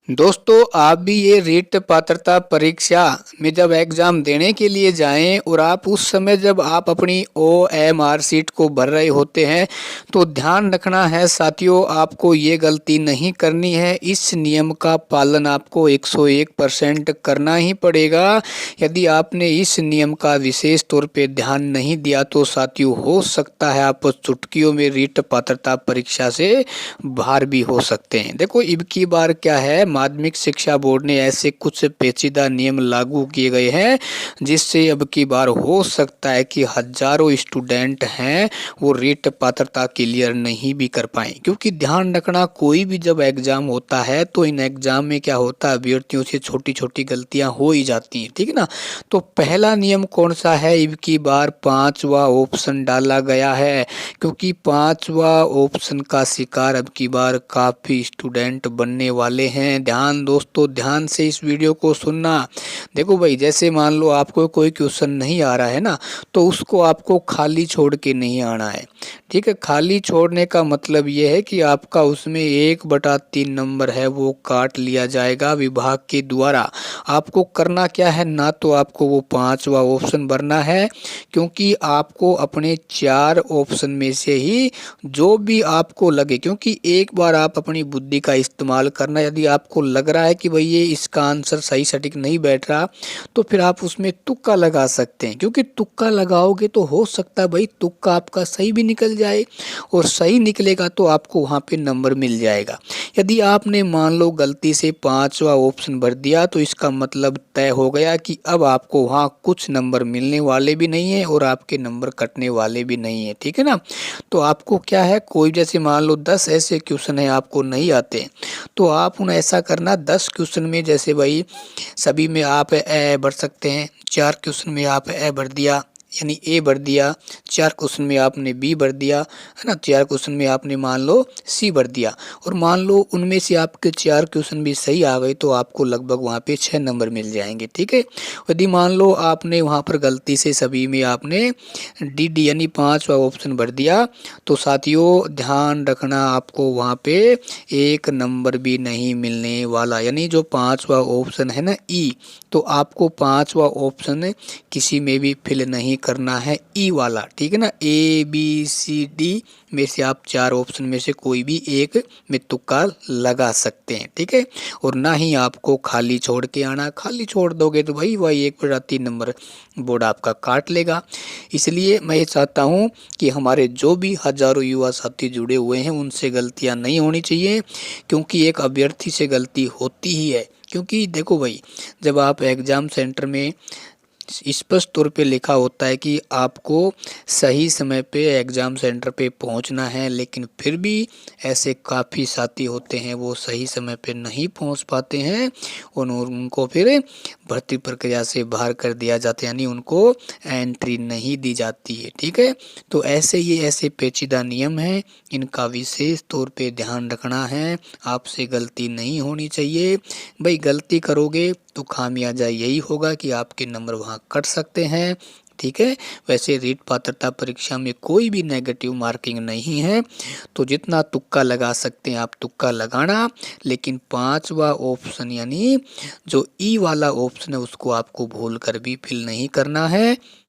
दोस्तों आप भी ये रीट पात्रता परीक्षा में जब एग्जाम देने के लिए जाएं और आप उस समय जब आप अपनी OMR सीट को भर रहे होते हैं तो ध्यान रखना है साथियों, आपको ये गलती नहीं करनी है। इस नियम का पालन आपको 101% करना ही पड़ेगा। यदि आपने इस नियम का विशेष तौर पे ध्यान नहीं दिया तो साथियों हो सकता है आप चुटकियों में रीट पात्रता परीक्षा से बाहर भी हो सकते हैं। देखो अब की बार क्या है, माध्यमिक शिक्षा बोर्ड ने ऐसे कुछ पेचीदा नियम लागू किए गए हैं जिससे अब की बार हो सकता है कि हजारों स्टूडेंट हैं वो रीट पात्रता क्लियर नहीं भी कर पाए। क्योंकि ध्यान रखना, कोई भी जब एग्जाम होता है तो इन एग्जाम में क्या होता है, अभ्यर्थियों से छोटी छोटी गलतियां हो ही जाती हैं, ठीक है ना। तो पहला नियम कौन सा है, अब की बार पांचवा ऑप्शन डाला गया है। क्योंकि पांचवा ऑप्शन का शिकार अब की बार काफी स्टूडेंट बनने वाले हैं। ध्यान दोस्तों, ध्यान से इस वीडियो को सुनना। देखो भाई, जैसे मान लो आपको कोई क्वेश्चन नहीं आ रहा है ना, तो उसको आपको खाली छोड़ के नहीं आना है, ठीक है। खाली छोड़ने का मतलब ये है कि आपका उसमें 1/3 नंबर है वो काट लिया जाएगा विभाग के द्वारा। आपको करना क्या है, ना तो आपको वो पांचवा ऑप्शन भरना है, क्योंकि आपको अपने 4 ऑप्शन में से ही जो भी आपको लगे, क्योंकि एक बार आप अपनी बुद्धि का इस्तेमाल करना। यदि आपको लग रहा है कि भाई ये इसका आंसर सही सटीक नहीं बैठ रहा, तो फिर आप उसमें तुक्का लगा सकते हैं। क्योंकि तुक्का लगाओगे तो हो सकता है भाई तुक्का आपका सही भी निकल जाए, और सही निकलेगा तो आपको वहाँ पे नंबर मिल जाएगा। यदि आपने मान लो गलती से पांचवा ऑप्शन भर दिया तो इसका मतलब तय हो गया कि अब आपको वहाँ कुछ नंबर मिलने वाले भी नहीं है और आपके नंबर कटने वाले भी नहीं है, ठीक है ना। तो आपको क्या है, कोई जैसे मान लो 10 ऐसे क्वेश्चन है आपको नहीं आते, तो आप उन्हें ऐसा करना 10 क्वेश्चन में जैसे भाई सभी में आप ए भर सकते हैं। 4 क्वेश्चन में आप ए भर दिया यानी ए भर दिया, 4 क्वेश्चन में आपने बी भर दिया, है ना, 4 क्वेश्चन में आपने मान लो सी भर दिया, और मान लो उनमें से आपके 4 क्वेश्चन भी सही आ गए तो आपको लगभग वहाँ पे 6 नंबर मिल जाएंगे, ठीक है। यदि मान लो आपने वहाँ पर गलती से सभी में आपने डी यानी पांचवा ऑप्शन भर दिया, तो साथियों ध्यान रखना आपको वहाँ पे एक नंबर भी नहीं मिलने वाला। यानी जो पांचवा ऑप्शन है ना ई, तो आपको पांचवा ऑप्शन किसी में भी फिल नहीं करना है, ई वाला, ठीक है ना। ABCD में से आप 4 ऑप्शन में से कोई भी एक में तुक्का लगा सकते हैं, ठीक है। और ना ही आपको खाली छोड़ के आना, खाली छोड़ दोगे तो भाई वही 1/3 नंबर बोर्ड आपका काट लेगा। इसलिए मैं ये चाहता हूँ कि हमारे जो भी हजारों युवा साथी जुड़े हुए हैं उनसे गलतियाँ नहीं होनी चाहिए, क्योंकि एक अभ्यर्थी से गलती होती ही है। क्योंकि देखो भाई, जब आप एग्ज़ाम सेंटर में स्पष्ट तौर पे लिखा होता है कि आपको सही समय पे एग्ज़ाम सेंटर पे पहुंचना है, लेकिन फिर भी ऐसे काफ़ी साथी होते हैं वो सही समय पे नहीं पहुंच पाते हैं और उनको फिर भर्ती प्रक्रिया से बाहर कर दिया जाता है, यानी उनको एंट्री नहीं दी जाती है, ठीक है। तो ऐसे पेचीदा नियम हैं, इनका विशेष तौर पे ध्यान रखना है। आपसे गलती नहीं होनी चाहिए भाई, गलती करोगे तो खामियाजा यही होगा कि आपके नंबर वहाँ कट सकते हैं, ठीक है। वैसे रीट पात्रता परीक्षा में कोई भी नेगेटिव मार्किंग नहीं है, तो जितना तुक्का लगा सकते हैं आप तुक्का लगाना, लेकिन पांचवा ऑप्शन यानी जो ई वाला ऑप्शन है उसको आपको भूल कर भी फिल नहीं करना है।